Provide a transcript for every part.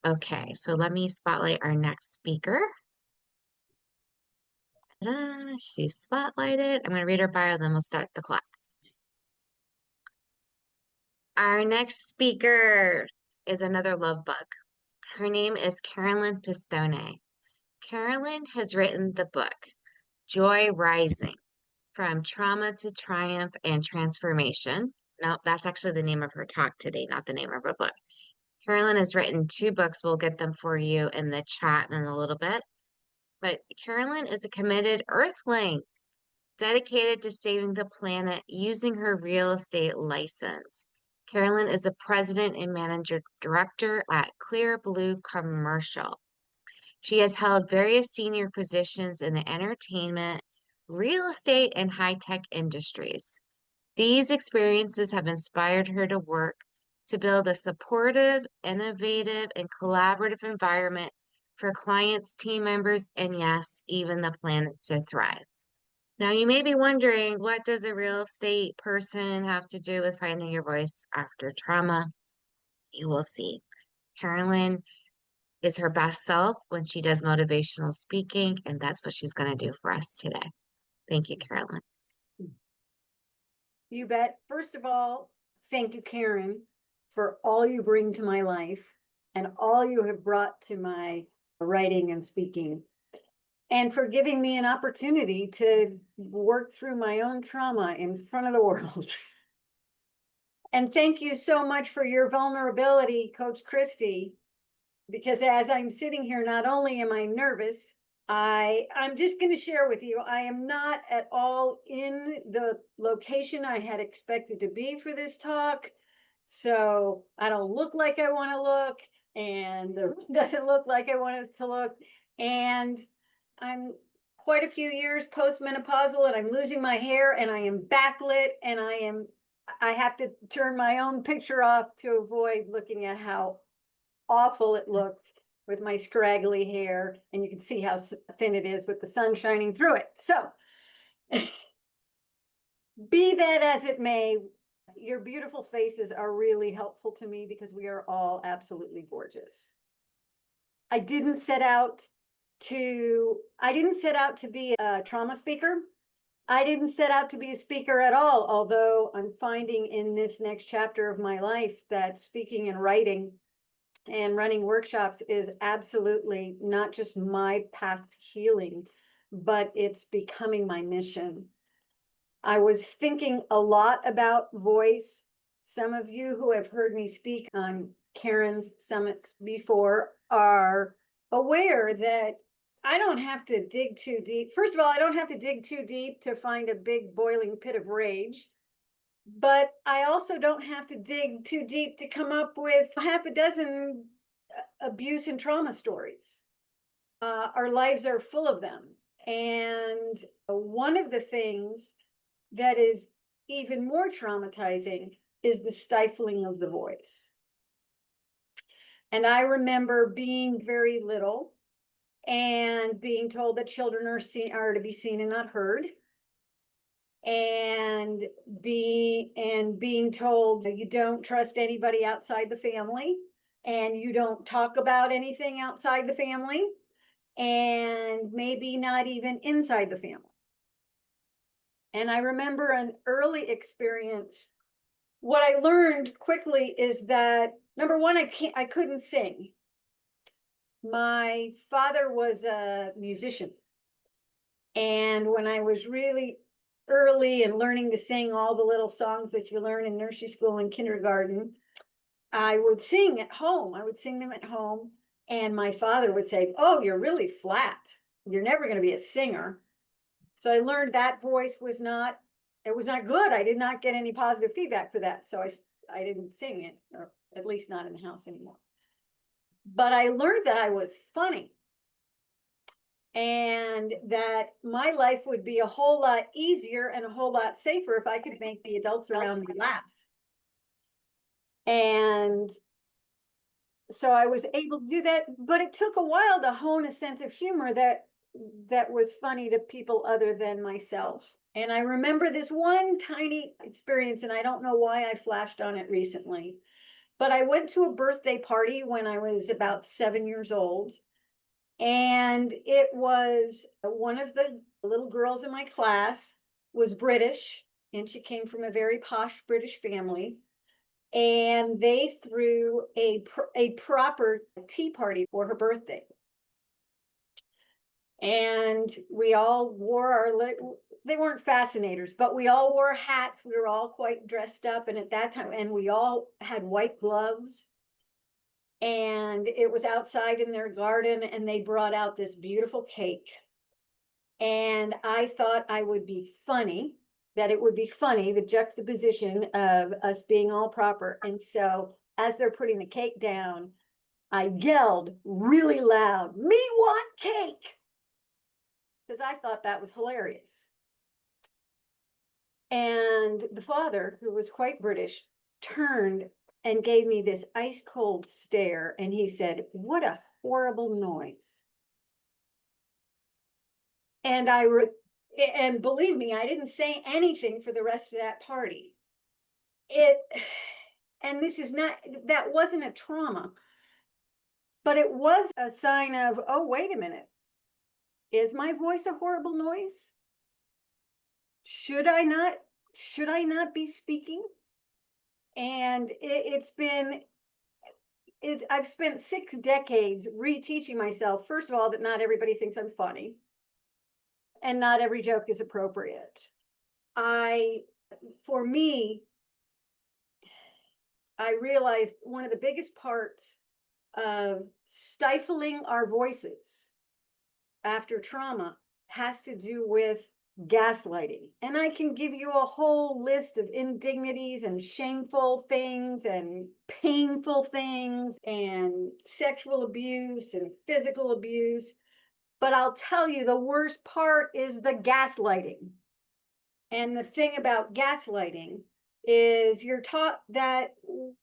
Okay, so let me spotlight our next speaker. She's spotlighted. I'm going to read her bio, then we'll start the clock. Our next speaker is another love bug. Her name is Carolyn Pistone. Carolyn has written the book Joy Rising, From Trauma to Triumph and Transformation. No, that's actually the name of her talk today, not the name of her book. Carolyn has written two books. We'll get them for you in the chat in a little bit. But Carolyn is a committed Earthling dedicated to saving the planet using her real estate license. Carolyn is a president and manager director at Clear Blue Commercial. She has held various senior positions in the entertainment, real estate, and high-tech industries. These experiences have inspired her to work to build a supportive, innovative, and collaborative environment for clients, team members, and yes, even the planet to thrive. Now, you may be wondering, what does a real estate person have to do with finding your voice after trauma? You will see. Carolyn is her best self when she does motivational speaking, and that's what she's going to do for us today. Thank you, Carolyn. You bet. First of all, thank you, Karen, for all you bring to my life and all you have brought to my writing and speaking, and for giving me an opportunity to work through my own trauma in front of the world. And thank you so much for your vulnerability, Coach Christie, because as I'm sitting here, not only am I nervous, I'm just going to share with you, I am not at all in the location I had expected to be for this talk. So I don't look like I want to look, and the room doesn't look like I want it to look. And I'm quite a few years postmenopausal, and I'm losing my hair, and I am backlit, and I have to turn my own picture off to avoid looking at how awful it looks with my scraggly hair, and you can see how thin it is with the sun shining through it. So be that as it may, your beautiful faces are really helpful to me because we are all absolutely gorgeous. I didn't set out to be a trauma speaker. I didn't set out to be a speaker at all, although I'm finding in this next chapter of my life that speaking and writing and running workshops is absolutely not just my path to healing, but it's becoming my mission. I was thinking a lot about voice. Some of you who have heard me speak on Karen's summits before are aware that I don't have to dig too deep. First of all, I don't have to dig too deep to find a big boiling pit of rage. But I also don't have to dig too deep to come up with half a dozen abuse and trauma stories. Our lives are full of them. And one of the things that is even more traumatizing is the stifling of the voice. And I remember being very little and being told that children are to be seen and not heard, and being told you don't trust anybody outside the family, and you don't talk about anything outside the family, and maybe not even inside the family. And I remember an early experience. What I learned quickly is that, number one, I couldn't sing. My father was a musician, and when I was really early and learning to sing all the little songs that you learn in nursery school and kindergarten, I would sing at home. I would sing them at home. And my father would say, "Oh, you're really flat. You're never going to be a singer." So I learned that voice was not, it was not good. I did not get any positive feedback for that. So I didn't sing it, or at least not in the house anymore. But I learned that I was funny, and that my life would be a whole lot easier and a whole lot safer if I could make the adults around me laugh. And so I was able to do that, but it took a while to hone a sense of humor that was funny to people other than myself. And I remember this one tiny experience, and I don't know why I flashed on it recently. But I went to a birthday party when I was about 7 years old. And it was one of the little girls in my class was British, and she came from a very posh British family. And they threw a proper tea party for her birthday. And we all wore they weren't fascinators, but we all wore hats. We were all quite dressed up. And at that time, and we all had white gloves. And it was outside in their garden, and they brought out this beautiful cake. And I thought I would be funny, that it would be funny, the juxtaposition of us being all proper. And so as they're putting the cake down, I yelled really loud, "Me want cake!" Because I thought that was hilarious. And the father, who was quite British, turned and gave me this ice cold stare. And he said, "What a horrible noise." And and believe me, I didn't say anything for the rest of that party. And this is not, that wasn't a trauma, but it was a sign of, oh, wait a minute. Is my voice a horrible noise? Should I not be speaking? And I've spent 6 decades reteaching myself, first of all, that not everybody thinks I'm funny and not every joke is appropriate. For me, I realized one of the biggest parts of stifling our voices after trauma has to do with gaslighting. And I can give you a whole list of indignities and shameful things and painful things and sexual abuse and physical abuse. But I'll tell you, the worst part is the gaslighting. And the thing about gaslighting is you're taught that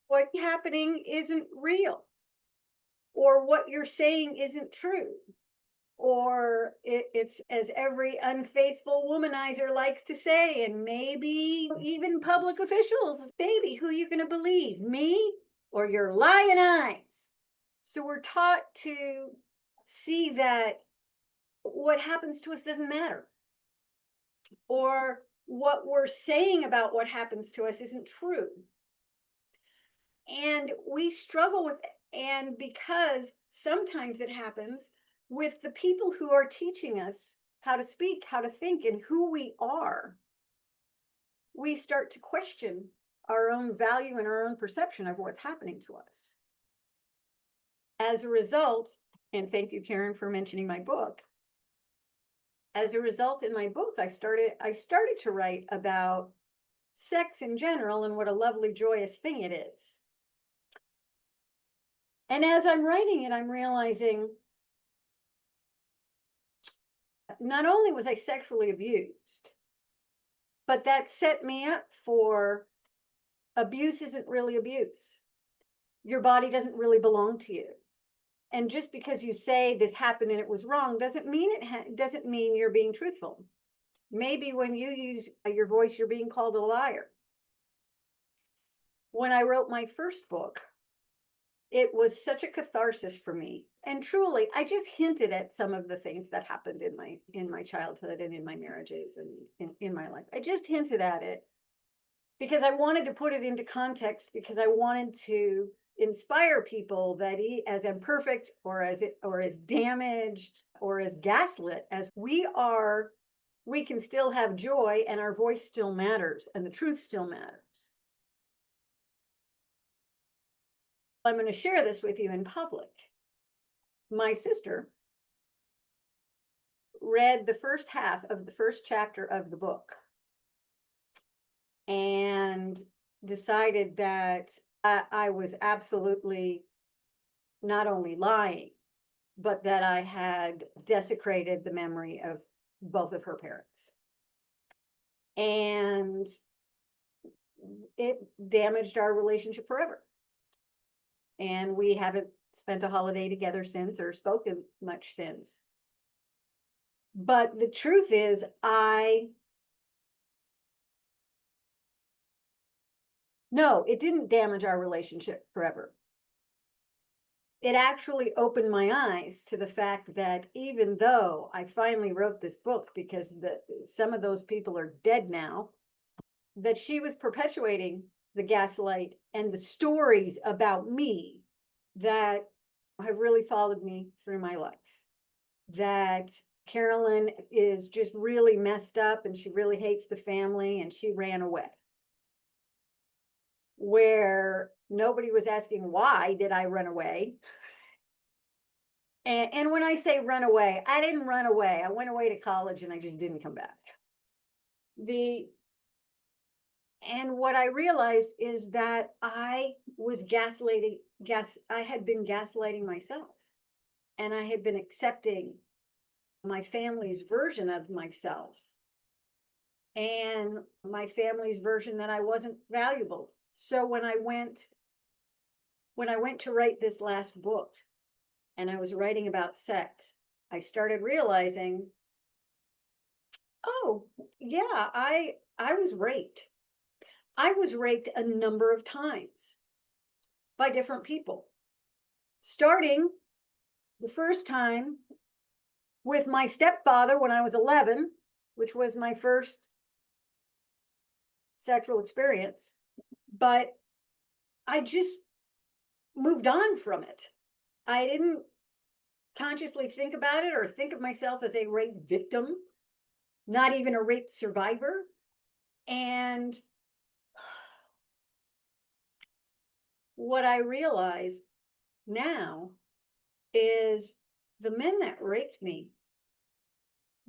what's happening isn't real, or what you're saying isn't true, or it's, as every unfaithful womanizer likes to say, and maybe even public officials, baby, who you going to believe, me or your lying eyes? So we're taught to see that what happens to us doesn't matter, or what we're saying about what happens to us isn't true. And we struggle with it. And because sometimes it happens with the people who are teaching us how to speak, how to think, and who we are, we start to question our own value and our own perception of what's happening to us. As a result, and thank you, Karen, for mentioning my book. As a result, in my book, I started to write about sex in general and what a lovely, joyous thing it is. And as I'm writing it, I'm realizing not only was I sexually abused, but that set me up for abuse isn't really abuse. Your body doesn't really belong to you. And just because you say this happened and it was wrong doesn't mean you're being truthful. Maybe when you use your voice, you're being called a liar. When I wrote my first book, it was such a catharsis for me. And truly, I just hinted at some of the things that happened in my childhood and in my marriages and in my life. I just hinted at it because I wanted to put it into context, because I wanted to inspire people that as imperfect or as damaged or as gaslit as we are, we can still have joy, and our voice still matters, and the truth still matters. I'm going to share this with you in public. My sister read the first half of the first chapter of the book and decided that I was absolutely not only lying, but that I had desecrated the memory of both of her parents. And it damaged our relationship forever. And we haven't spent a holiday together since, or spoken much since. But the truth is, No, it didn't damage our relationship forever. It actually opened my eyes to the fact that even though I finally wrote this book because some of those people are dead now, that she was perpetuating the gaslight and the stories about me that have really followed me through my life. That Carolyn is just really messed up and she really hates the family and she ran away. Where nobody was asking, why did I run away? And when I say run away, I didn't run away. I went away to college and I just didn't come back. The And what I realized is that I was I had been gaslighting myself. And I had been accepting my family's version of myself and my family's version that I wasn't valuable. So when I went to write this last book and I was writing about sex, I started realizing, oh, yeah, I was raped. I was raped a number of times by different people. Starting the first time with my stepfather when I was 11, which was my first sexual experience, but I just moved on from it. I didn't consciously think about it or think of myself as a rape victim, not even a rape survivor. And what I realize now is the men that raped me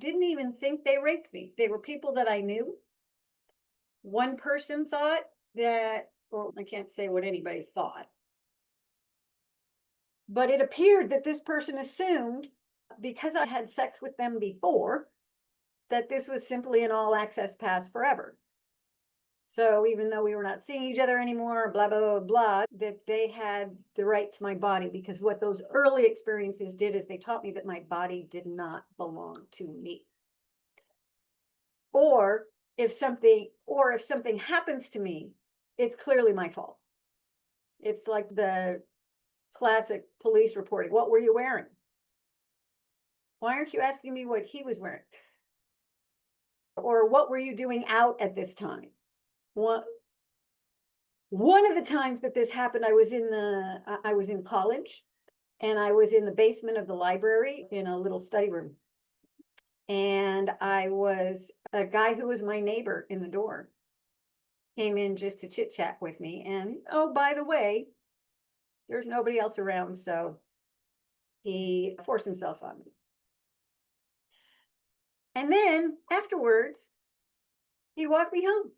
didn't even think they raped me. They were people that I knew. One person thought that, or I can't say what anybody thought, but it appeared that this person assumed because I had sex with them before that this was simply an all access pass forever. So even though we were not seeing each other anymore, blah, blah, blah, blah, that they had the right to my body, because what those early experiences did is they taught me that my body did not belong to me. Or if something happens to me, it's clearly my fault. It's like the classic police reporting. What were you wearing? Why aren't you asking me what he was wearing? Or what were you doing out at this time? One of the times that this happened, I was in college and I was in the basement of the library in a little study room. And I was a guy who was my neighbor in the door came in just to chit chat with me. And oh, by the way, there's nobody else around. So he forced himself on me. And then afterwards, he walked me home.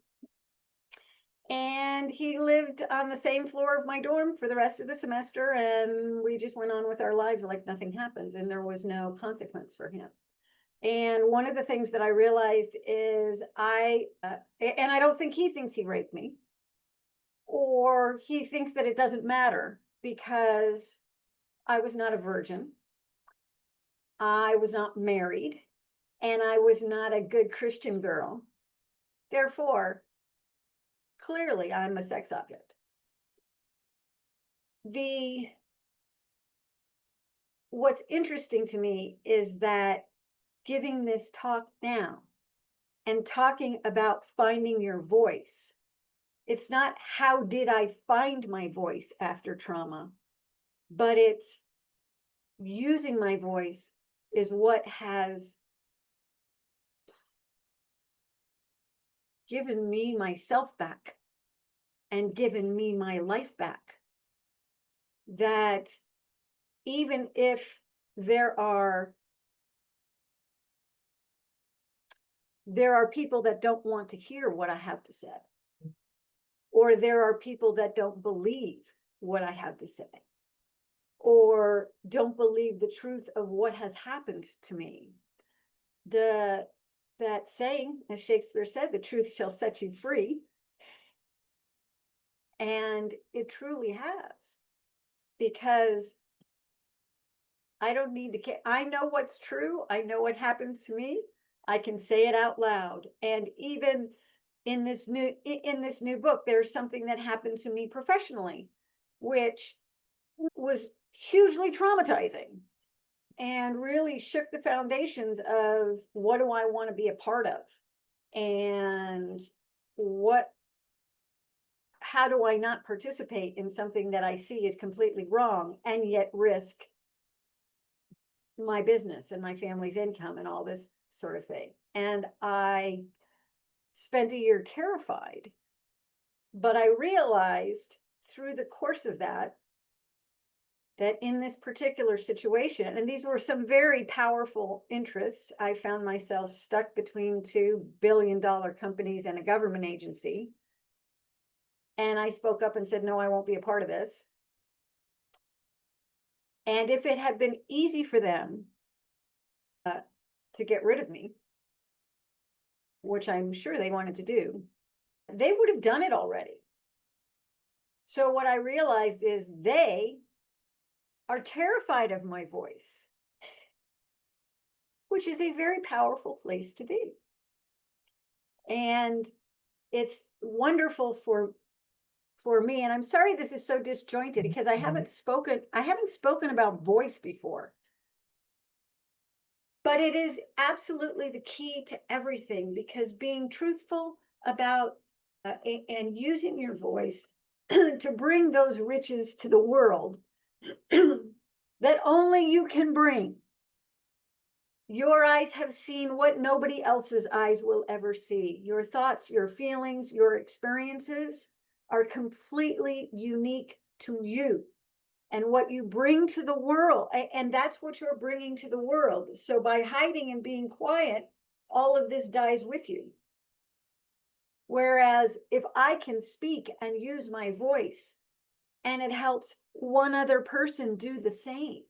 And he lived on the same floor of my dorm for the rest of the semester. And we just went on with our lives like nothing happens. And there was no consequence for him. And one of the things that I realized is and I don't think he thinks he raped me, or he thinks that it doesn't matter because I was not a virgin. I was not married, and I was not a good Christian girl. Therefore, clearly I'm a sex object. What's interesting to me is that giving this talk now and talking about finding your voice, it's not how did I find my voice after trauma, but it's using my voice is what has given me myself back and given me my life back. That even if there are people that don't want to hear what I have to say, or there are people that don't believe what I have to say, or don't believe the truth of what has happened to me. That saying, as Shakespeare said, the truth shall set you free. And it truly has, because I don't need to. I know what's true. I know what happened to me. I can say it out loud. And even in this new book, there's something that happened to me professionally, which was hugely traumatizing and really shook the foundations of what do I want to be a part of, and what how do I not participate in something that I see is completely wrong and yet risk my business and my family's income and all this sort of thing. And I spent a year terrified, but I realized through the course of that in this particular situation, and these were some very powerful interests, I found myself stuck between $2 billion companies and a government agency. And I spoke up and said, no, I won't be a part of this. And if it had been easy for them to get rid of me, which I'm sure they wanted to do, they would have done it already. So what I realized is they are terrified of my voice, which is a very powerful place to be. And it's wonderful for me. And I'm sorry this is so disjointed because I haven't spoken about voice before. But it is absolutely the key to everything, because being truthful about and using your voice to bring those riches to the world that only you can bring. Your eyes have seen what nobody else's eyes will ever see. Your thoughts, your feelings, your experiences are completely unique to you and what you bring to the world. And that's what you're bringing to the world. So by hiding and being quiet, all of this dies with you. Whereas if I can speak and use my voice and it helps one other person do the same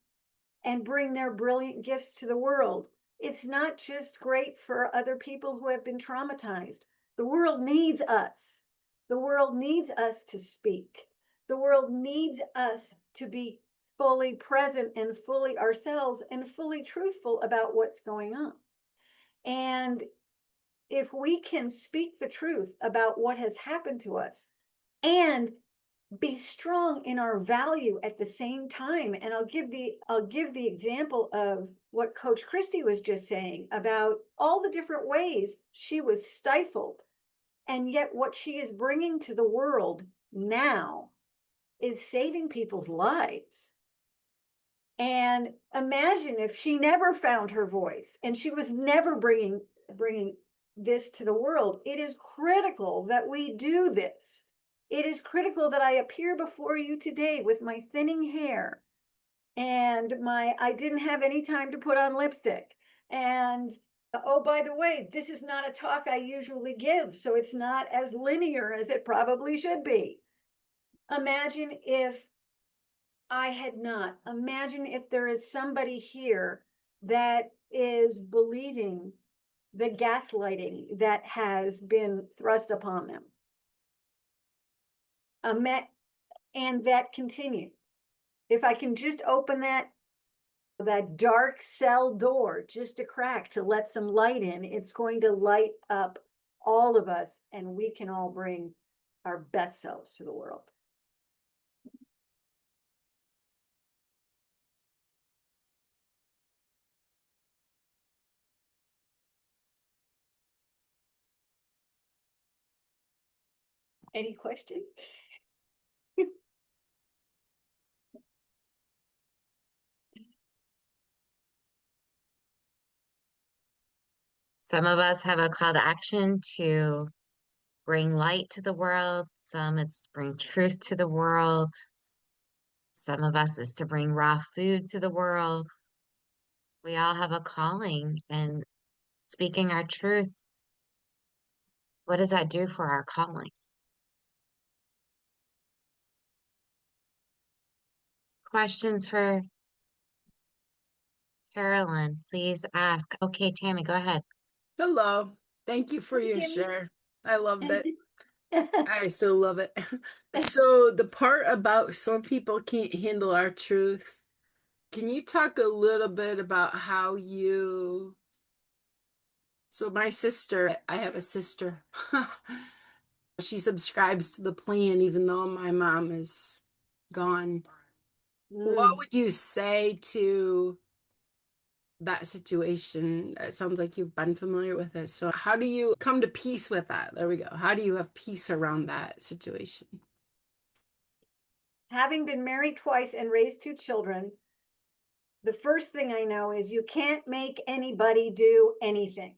and bring their brilliant gifts to the world, it's not just great for other people who have been traumatized. The world needs us. The world needs us to speak. The world needs us to be fully present and fully ourselves and fully truthful about what's going on. And if we can speak the truth about what has happened to us and be strong in our value at the same time. And I'll give the example of what Coach Christie was just saying about all the different ways she was stifled. And yet what she is bringing to the world now is saving people's lives. And imagine if she never found her voice and she was never bringing this to the world. It is critical that we do this. It is critical that I appear before you today with my thinning hair and I didn't have any time to put on lipstick. And oh, by the way, this is not a talk I usually give, so it's not as linear as it probably should be. Imagine if imagine if there is somebody here that is believing the gaslighting that has been thrust upon them. And that continue. If I can just open that dark cell door just a crack to let some light in, it's going to light up all of us and we can all bring our best selves to the world. Any questions? Some of us have a call to action to bring light to the world. Some it's to bring truth to the world. Some of us is to bring raw food to the world. We all have a calling, and speaking our truth, what does that do for our calling? Questions for Carolyn, please ask. Okay, Tammy, go ahead. Hello. Thank you for Hi, your Kimmy. share. I loved it. I still love it. So the part about some people can't handle our truth, can you talk a little bit about how you So my sister, I have a sister. She subscribes to the plan even though my mom is gone. What Mm. would you say to that situation? It sounds like you've been familiar with it. So how do you come to peace with that? There we go. How do you have peace around that situation? Having been married twice and raised two children, the first thing I know is you can't make anybody do anything.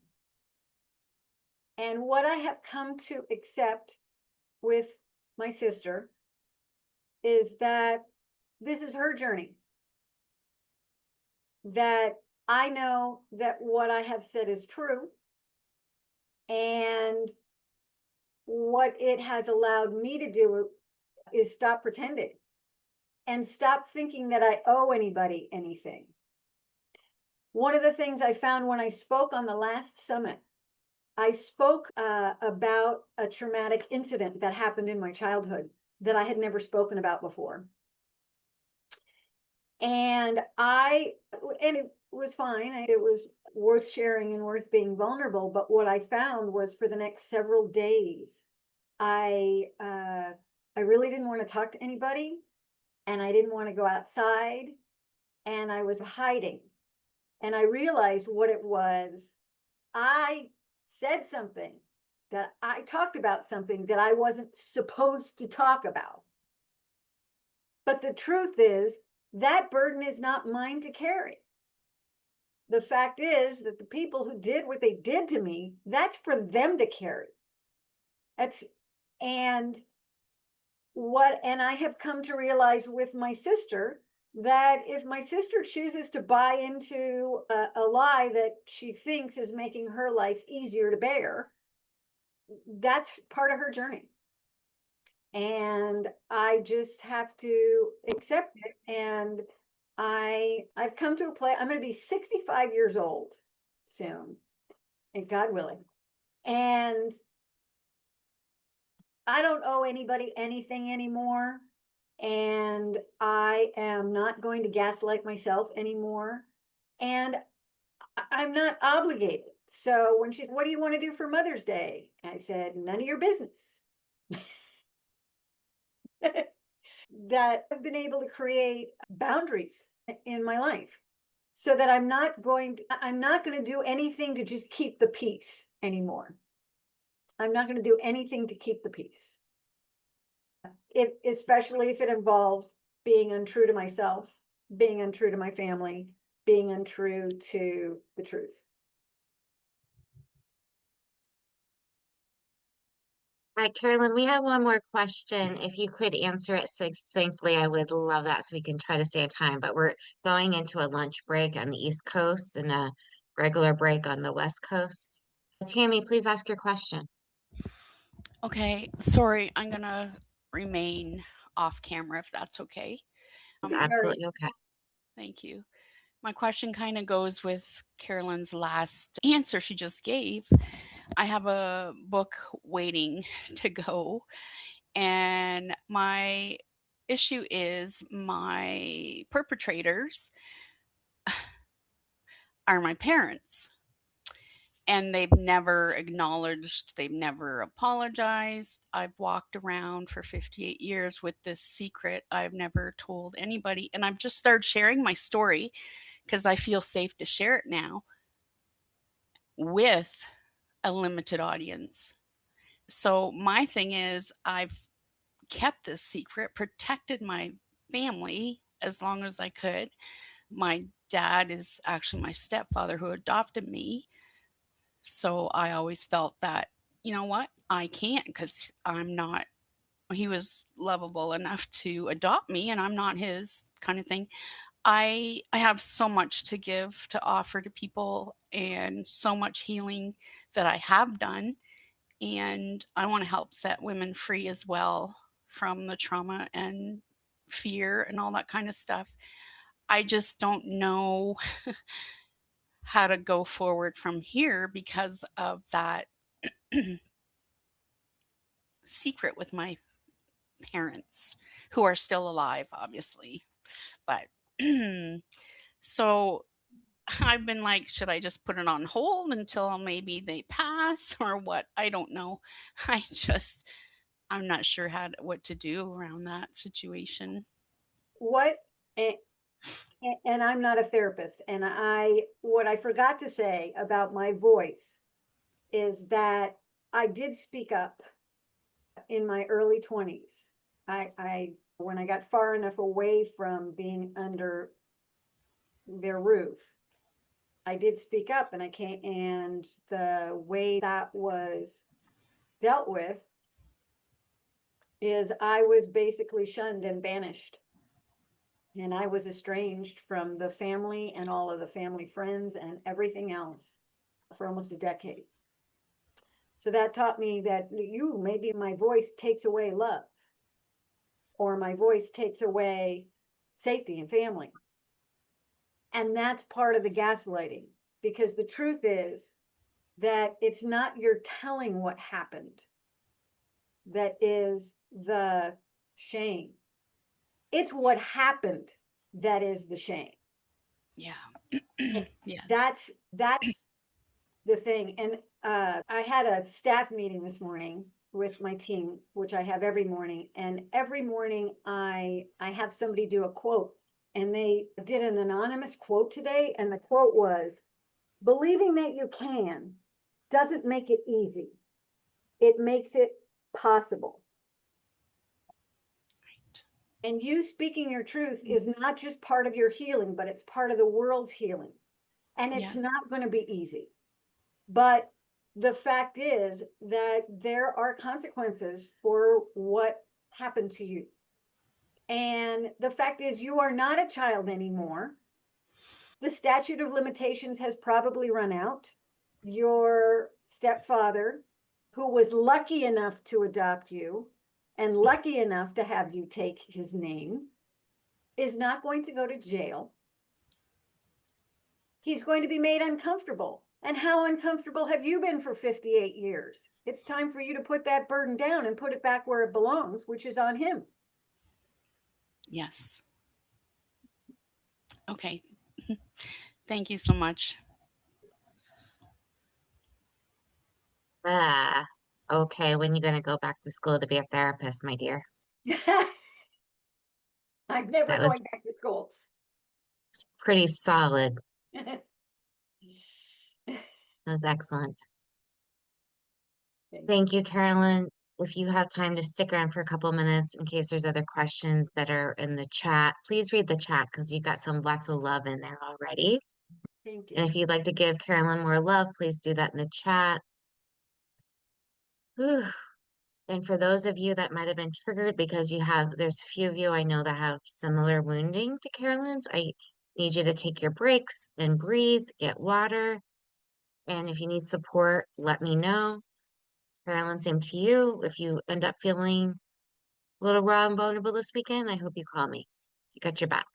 And what I have come to accept with my sister is that this is her journey. That I know that what I have said is true. And what it has allowed me to do is stop pretending and stop thinking that I owe anybody anything. One of the things I found when I spoke on the last summit, I spoke about a traumatic incident that happened in my childhood that I had never spoken about before. And it was fine. It was worth sharing and worth being vulnerable. But what I found was for the next several days, I really didn't want to talk to anybody, and I didn't want to go outside, and I was hiding. And I realized what it was. I said something that I talked about something that I wasn't supposed to talk about. But the truth is, that burden is not mine to carry. The fact is that the people who did what they did to me, that's for them to carry. That's and and I have come to realize with my sister that if my sister chooses to buy into a lie that she thinks is making her life easier to bear, that's part of her journey. And I just have to accept it. And I've come to a place. I'm going to be 65 years old soon, and God willing. And I don't owe anybody anything anymore. And I am not going to gaslight myself anymore. And I'm not obligated. So when she said, "What do you want to do for Mother's Day?" I said, "None of your business." That I've been able to create boundaries in my life so that I'm not going to do anything to just keep the peace anymore. I'm not going to do anything to keep the peace. Especially if it involves being untrue to myself, being untrue to my family, being untrue to the truth. Carolyn, we have one more question. If you could answer it succinctly, I would love that so we can try to stay on time. But we're going into a lunch break on the East Coast and a regular break on the West Coast. Tammy, please ask your question. Okay, sorry, I'm gonna remain off camera if that's okay. It's Sorry. absolutely okay. Thank you. My question kind of goes with Carolyn's last answer she just gave. I have a book waiting to go, and my issue is my perpetrators are my parents. And they've never acknowledged, they've never apologized. I've walked around for 58 years with this secret I've never told anybody. And I've just started sharing my story because I feel safe to share it now with a limited audience. So my thing is, I've kept this secret, protected my family as long as I could. My dad is actually my stepfather who adopted me. So I always felt that, you know what, I can't because I'm not, he was lovable enough to adopt me and I'm not his kind of thing. I have so much to give, to offer to people, and so much healing that I have done. And I want to help set women free as well from the trauma and fear and all that kind of stuff. I just don't know how to go forward from here because of that secret with my parents who are still alive, obviously. But so I've been like, should I just put it on hold until maybe they pass or what? I don't know. I'm not sure what to do around that situation. What, and, and I'm not a therapist, and what I forgot to say about my voice is that I did speak up in my early 20s. When I got far enough away from being under their roof, I did speak up, and and the way that was dealt with is I was basically shunned and banished. And I was estranged from the family and all of the family friends and everything else for almost a decade. So that taught me that maybe my voice takes away love, or my voice takes away safety and family. And that's part of the gaslighting, because the truth is that it's not your telling what happened that is the shame. It's what happened that is the shame. Yeah. Yeah. That's the thing. And I had a staff meeting this morning with my team, which I have every morning. And every morning I have somebody do a quote. And they did an anonymous quote today. And the quote was, "Believing that you can doesn't make it easy. It makes it possible." And you speaking your truth is not just part of your healing, but it's part of the world's healing. And it's not going to be easy. But the fact is that there are consequences for what happened to you. And the fact is, you are not a child anymore. The statute of limitations has probably run out. Your stepfather, who was lucky enough to adopt you and lucky enough to have you take his name, is not going to go to jail. He's going to be made uncomfortable. And how uncomfortable have you been for 58 years? It's time for you to put that burden down and put it back where it belongs, which is on him. Yes. Okay. Thank you so much. Okay, when you gonna go back to school to be a therapist, my dear? I'm never That going back to school. pretty solid. That was excellent. Thank you, Carolyn. If you have time to stick around for a couple minutes in case there's other questions that are in the chat, please read the chat because you've got lots of love in there already. Thank you. And if you'd like to give Carolyn more love, please do that in the chat. Whew. And for those of you that might have been triggered because there's a few of you I know that have similar wounding to Carolyn's, I need you to take your breaks and breathe, get water. And if you need support, let me know. Carolyn, same to you. If you end up feeling a little raw and vulnerable this weekend, I hope you call me. I got your back.